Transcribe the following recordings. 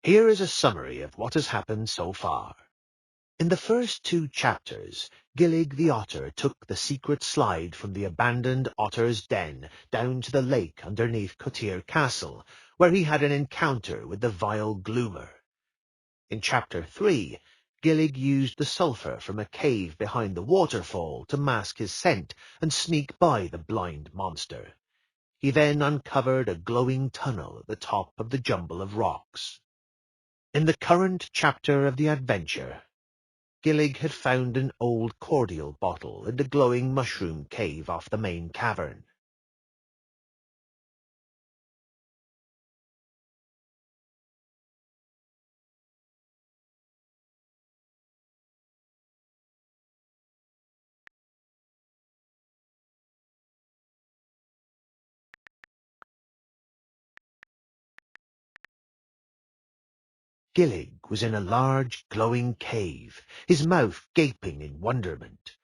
Here is a summary of what has happened so far. In the first 2 chapters, Gillig the otter took the secret slide from the abandoned otter's den down to the lake underneath Cotir Castle, where he had an encounter with the vile Gloomer. In Chapter 3, Gillig used the sulphur from a cave behind the waterfall to mask his scent and sneak by the blind monster. He then uncovered a glowing tunnel at the top of the jumble of rocks. In the current chapter of the adventure, Gillig had found an old cordial bottle in the glowing mushroom cave off the main cavern. Gillig was in a large glowing cave, his mouth gaping in wonderment.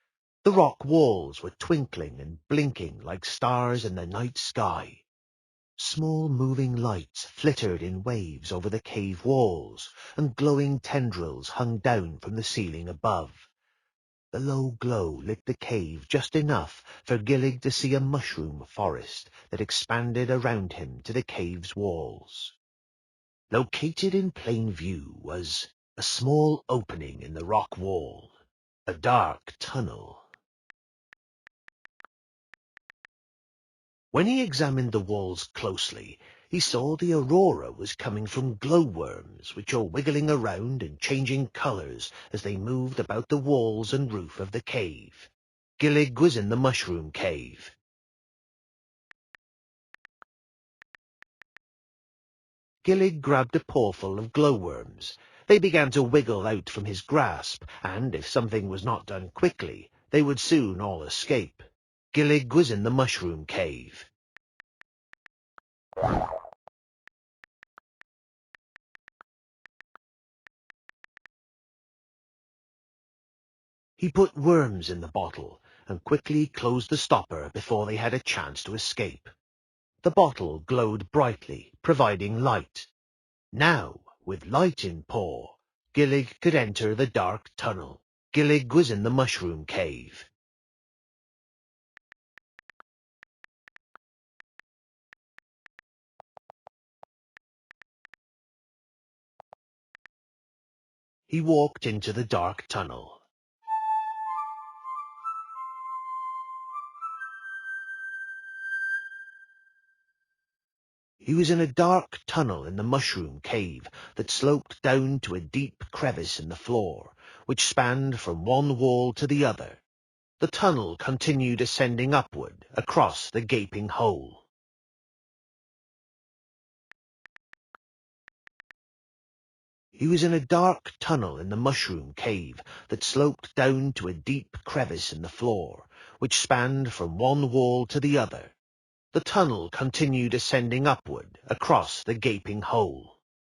The rock walls were twinkling and blinking like stars in the night sky. Small moving lights flittered in waves over the cave walls, and glowing tendrils hung down from the ceiling above. The low glow lit the cave just enough for Gillig to see a mushroom forest that expanded around him to the cave's walls. Located in plain view was a small opening in the rock wall, a dark tunnel. When he examined the walls closely, he saw the aurora was coming from glowworms, which are wiggling around and changing colors as they moved about the walls and roof of the cave. Gillig was in the mushroom cave. Gillig grabbed a pawful of glowworms. They began to wiggle out from his grasp, and if something was not done quickly, they would soon all escape. Gillig was in the mushroom cave. He put worms in the bottle and quickly closed the stopper before they had a chance to escape. The bottle glowed brightly, providing light. Now, with light in paw, Gillig could enter the dark tunnel. Gillig was in the mushroom cave. He walked into the dark tunnel. He was in a dark tunnel in the mushroom cave that sloped down to a deep crevice in the floor, which spanned from one wall to the other. The tunnel continued ascending upward across the gaping hole. He was in a dark tunnel in the mushroom cave that sloped down to a deep crevice in the floor, which spanned from one wall to the other. The tunnel continued ascending upward across the gaping hole.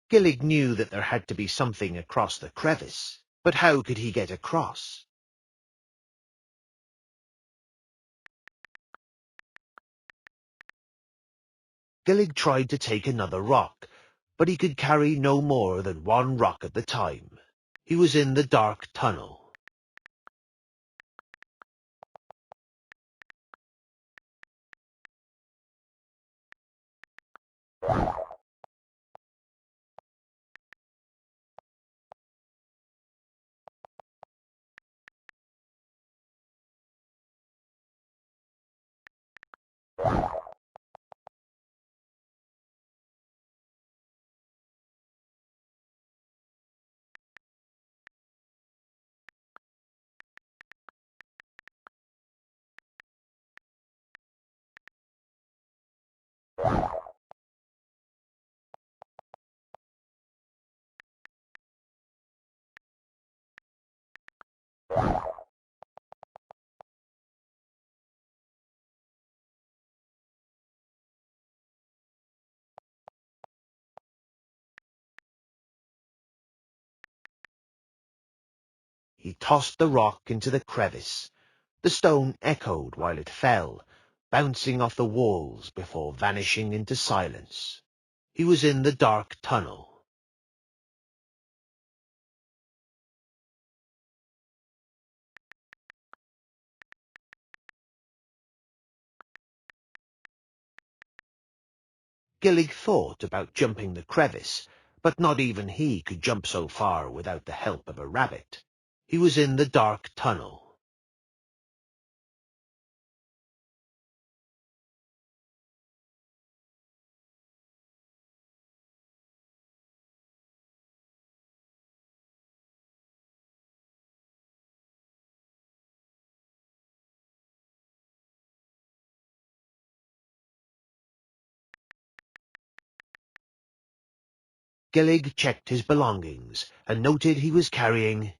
Gillig knew that there had to be something across the crevice, but how could he get across? Gillig tried to take another rock, but he could carry no more than one rock at the time. He was in the dark tunnel. He tossed the rock into the crevice. The stone echoed while it fell, bouncing off the walls before vanishing into silence. He was in the dark tunnel. Gillig thought about jumping the crevice, but not even he could jump so far without the help of a rabbit. He was in the dark tunnel. Gillig checked his belongings and noted he was carrying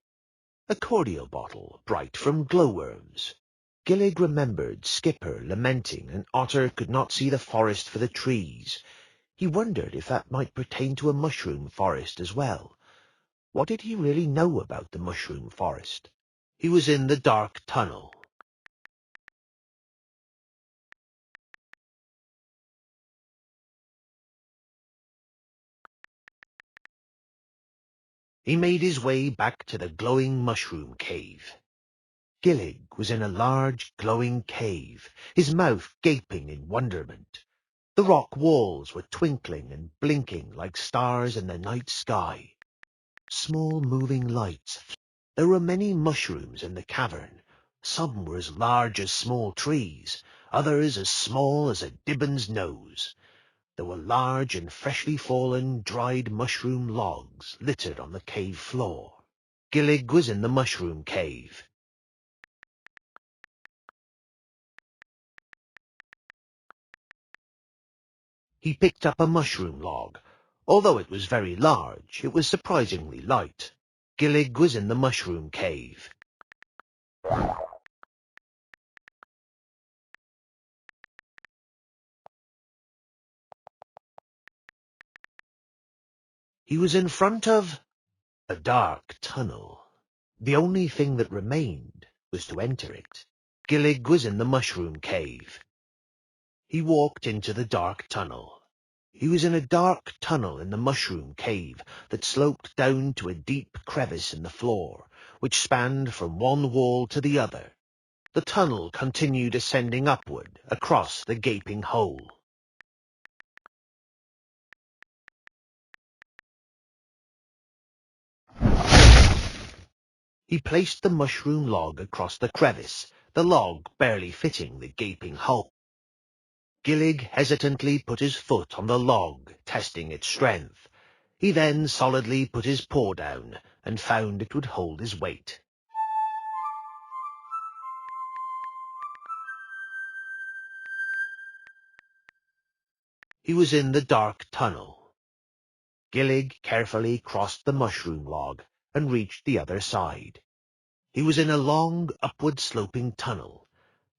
a cordial bottle, bright from glowworms. Gillig remembered Skipper lamenting an otter could not see the forest for the trees. He wondered if that might pertain to a mushroom forest as well. What did he really know about the mushroom forest? He was in the dark tunnel. He made his way back to the glowing mushroom cave. Gillig was in a large glowing cave, his mouth gaping in wonderment. The rock walls were twinkling and blinking like stars in the night sky. Small moving lights. There were many mushrooms in the cavern. Some were as large as small trees, others as small as a gibbon's nose. There were large and freshly fallen dried mushroom logs littered on the cave floor. Gillig was in the mushroom cave. He picked up a mushroom log. Although it was very large, it was surprisingly light. Gillig was in the mushroom cave. He was in front of a dark tunnel. The only thing that remained was to enter it. Gillig was in the mushroom cave. He walked into the dark tunnel. He was in a dark tunnel in the mushroom cave that sloped down to a deep crevice in the floor, which spanned from one wall to the other. The tunnel continued ascending upward across the gaping hole. He placed the mushroom log across the crevice, the log barely fitting the gaping hole. Gillig hesitantly put his foot on the log, testing its strength. He then solidly put his paw down and found it would hold his weight. He was in the dark tunnel. Gillig carefully crossed the mushroom log and reached the other side. He was in a long, upward-sloping tunnel.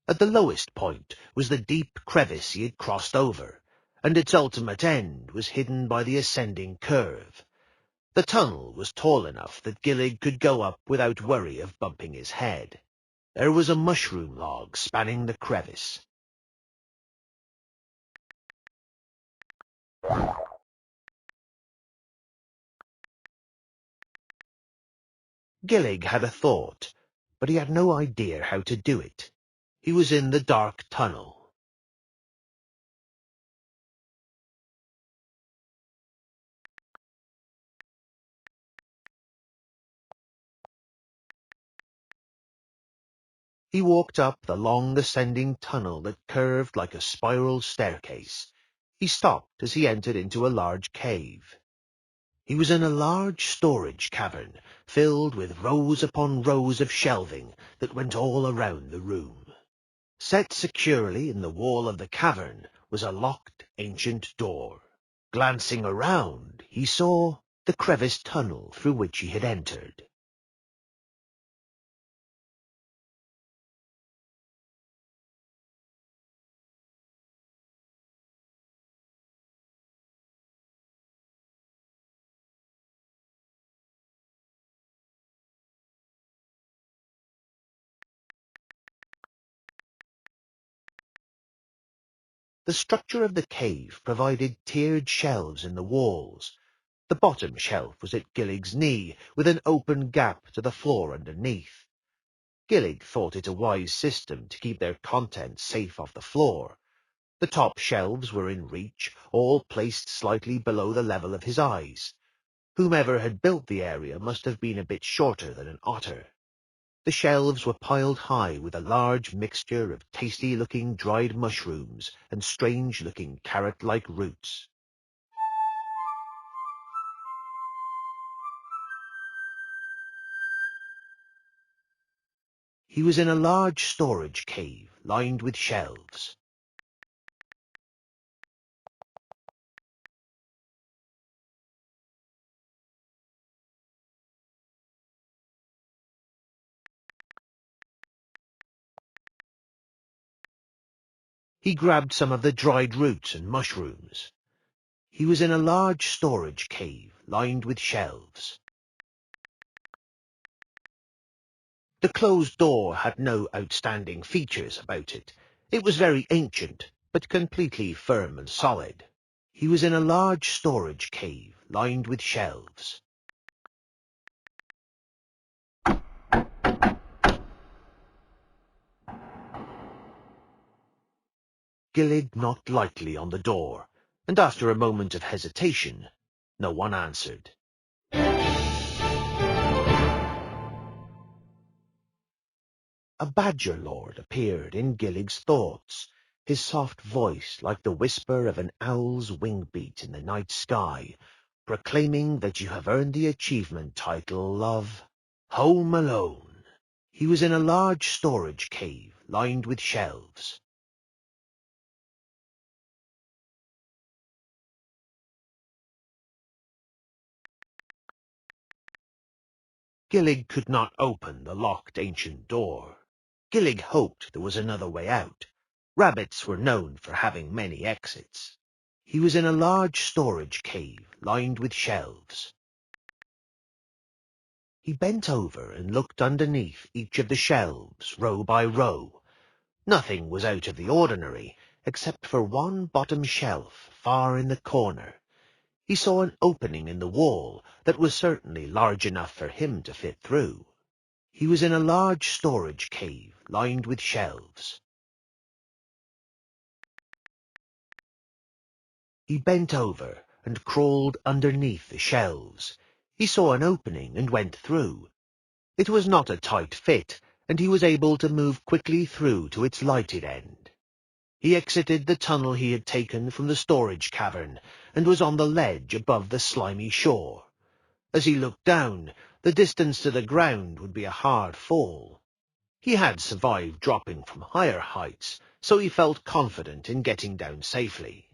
At the lowest point was the deep crevice he had crossed over, and its ultimate end was hidden by the ascending curve. The tunnel was tall enough that Gillig could go up without worry of bumping his head. There was a mushroom log spanning the crevice. Gillig had a thought, but he had no idea how to do it. He was in the dark tunnel. He walked up the long ascending tunnel that curved like a spiral staircase. He stopped as he entered into a large cave. He was in a large storage cavern, filled with rows upon rows of shelving that went all around the room. Set securely in the wall of the cavern was a locked ancient door. Glancing around, he saw the creviced tunnel through which he had entered. The structure of the cave provided tiered shelves in the walls. The bottom shelf was at Gillig's knee, with an open gap to the floor underneath. Gillig thought it a wise system to keep their contents safe off the floor. The top shelves were in reach, all placed slightly below the level of his eyes. Whomever had built the area must have been a bit shorter than an otter. The shelves were piled high with a large mixture of tasty-looking dried mushrooms and strange-looking carrot-like roots. He was in a large storage cave lined with shelves. He grabbed some of the dried roots and mushrooms. He was in a large storage cave lined with shelves. The closed door had no outstanding features about it. It was very ancient, but completely firm and solid. He was in a large storage cave lined with shelves. Gillig knocked lightly on the door, and after a moment of hesitation, no one answered. A badger lord appeared in Gillig's thoughts, his soft voice like the whisper of an owl's wing-beat in the night sky, proclaiming that you have earned the achievement title of Home Alone. He was in a large storage cave lined with shelves. Gillig could not open the locked ancient door. Gillig hoped there was another way out. Rabbits were known for having many exits. He was in a large storage cave lined with shelves. He bent over and looked underneath each of the shelves, row by row. Nothing was out of the ordinary, except for one bottom shelf far in the corner. He saw an opening in the wall that was certainly large enough for him to fit through. He was in a large storage cave lined with shelves. He bent over and crawled underneath the shelves. He saw an opening and went through. It was not a tight fit, and he was able to move quickly through to its lighted end. He exited the tunnel he had taken from the storage cavern, and was on the ledge above the slimy shore. As he looked down, the distance to the ground would be a hard fall. He had survived dropping from higher heights, so he felt confident in getting down safely.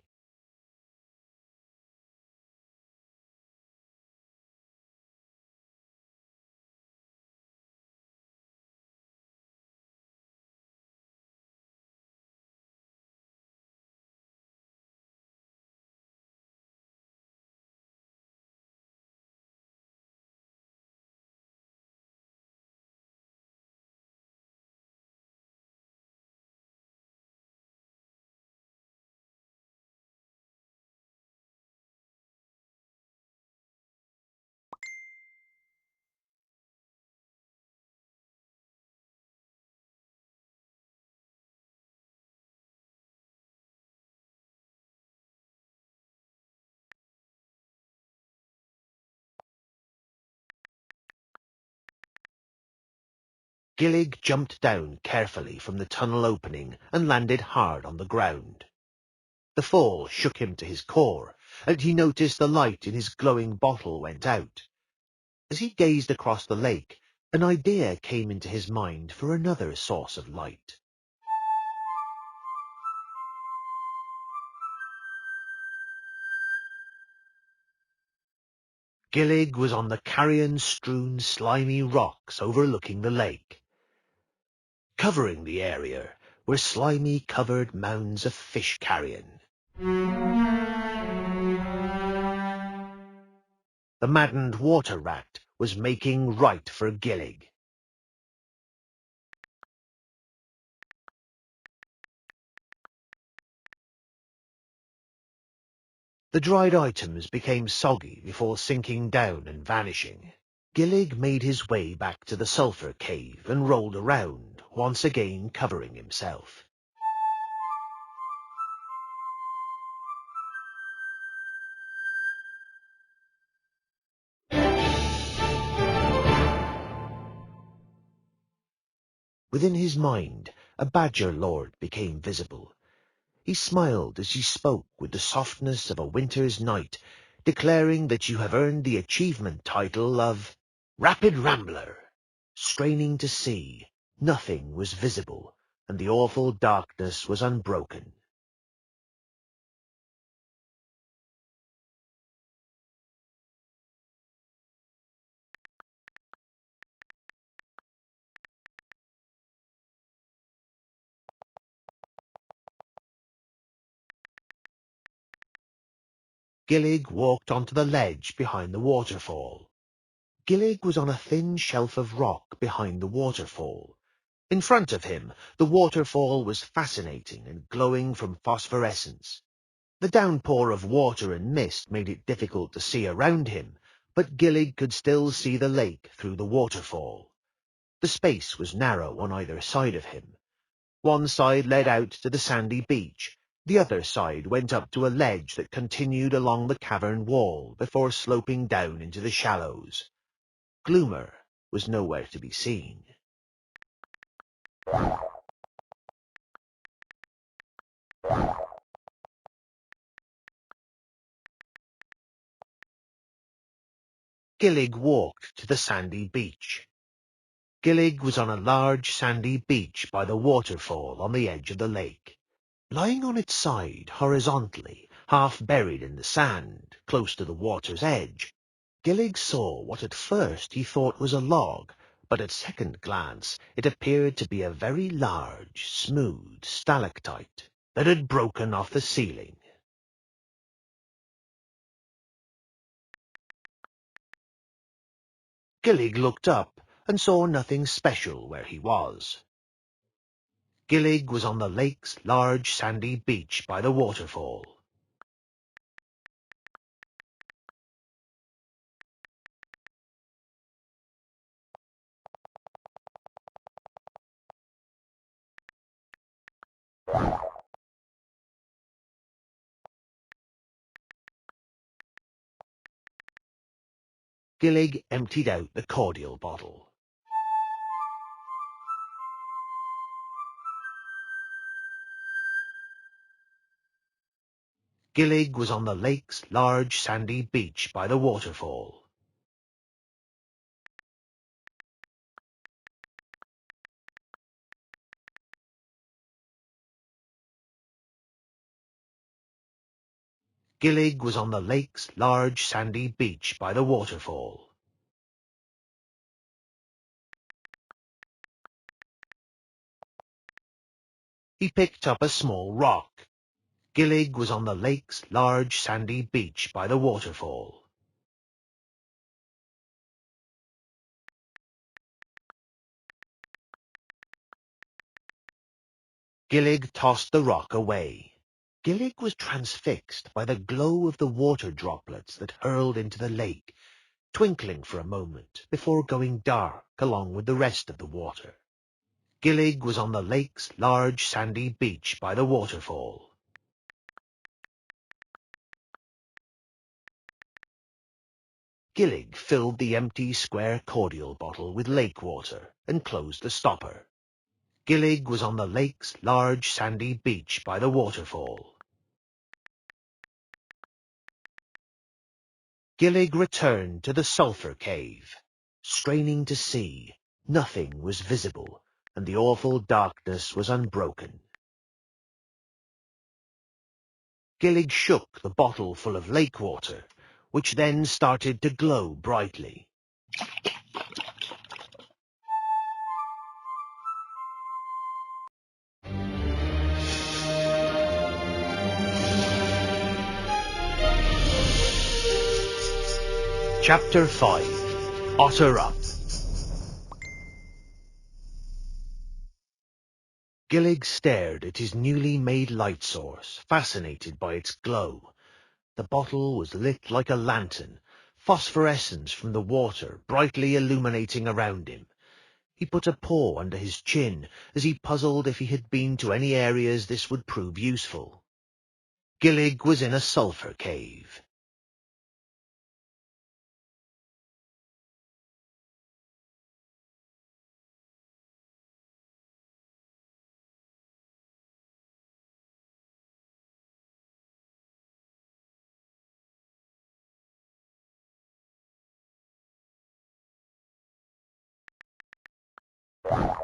Gillig jumped down carefully from the tunnel opening and landed hard on the ground. The fall shook him to his core, and he noticed the light in his glowing bottle went out. As he gazed across the lake, an idea came into his mind for another source of light. Gillig was on the carrion-strewn slimy rocks overlooking the lake. Covering the area were slimy-covered mounds of fish carrion. The maddened water rat was making right for Gillig. The dried items became soggy before sinking down and vanishing. Gillig made his way back to the sulphur cave and rolled around, once again covering himself. Within his mind, a badger lord became visible. He smiled as he spoke with the softness of a winter's night, declaring that you have earned the achievement title of Rapid Rambler. Straining to see, nothing was visible, and the awful darkness was unbroken. Gillig walked onto the ledge behind the waterfall. Gillig was on a thin shelf of rock behind the waterfall. In front of him, the waterfall was fascinating and glowing from phosphorescence. The downpour of water and mist made it difficult to see around him, but Gillig could still see the lake through the waterfall. The space was narrow on either side of him. One side led out to the sandy beach. The other side went up to a ledge that continued along the cavern wall before sloping down into the shallows. Gloomer was nowhere to be seen. Gillig walked to the sandy beach. Gillig was on a large sandy beach by the waterfall on the edge of the lake. Lying on its side horizontally, half buried in the sand, close to the water's edge, Gillig saw what at first he thought was a log, but at second glance it appeared to be a very large, smooth stalactite that had broken off the ceiling. Gillig looked up and saw nothing special where he was. Gillig was on the lake's large sandy beach by the waterfall. Gillig emptied out the cordial bottle. Gillig was on the lake's large sandy beach by the waterfall. Gillig was on the lake's large sandy beach by the waterfall. He picked up a small rock. Gillig was on the lake's large sandy beach by the waterfall. Gillig tossed the rock away. Gillig was transfixed by the glow of the water droplets that hurled into the lake, twinkling for a moment before going dark along with the rest of the water. Gillig was on the lake's large sandy beach by the waterfall. Gillig filled the empty square cordial bottle with lake water and closed the stopper. Gillig was on the lake's large sandy beach by the waterfall. Gillig returned to the sulphur cave. Straining to see, nothing was visible, and the awful darkness was unbroken. Gillig shook the bottle full of lake water, which then started to glow brightly. Chapter 5. Otter Up. Gillig stared at his newly made light source, fascinated by its glow. The bottle was lit like a lantern, phosphorescence from the water brightly illuminating around him. He put a paw under his chin as he puzzled if he had been to any areas this would prove useful. Gillig was in a sulphur cave. You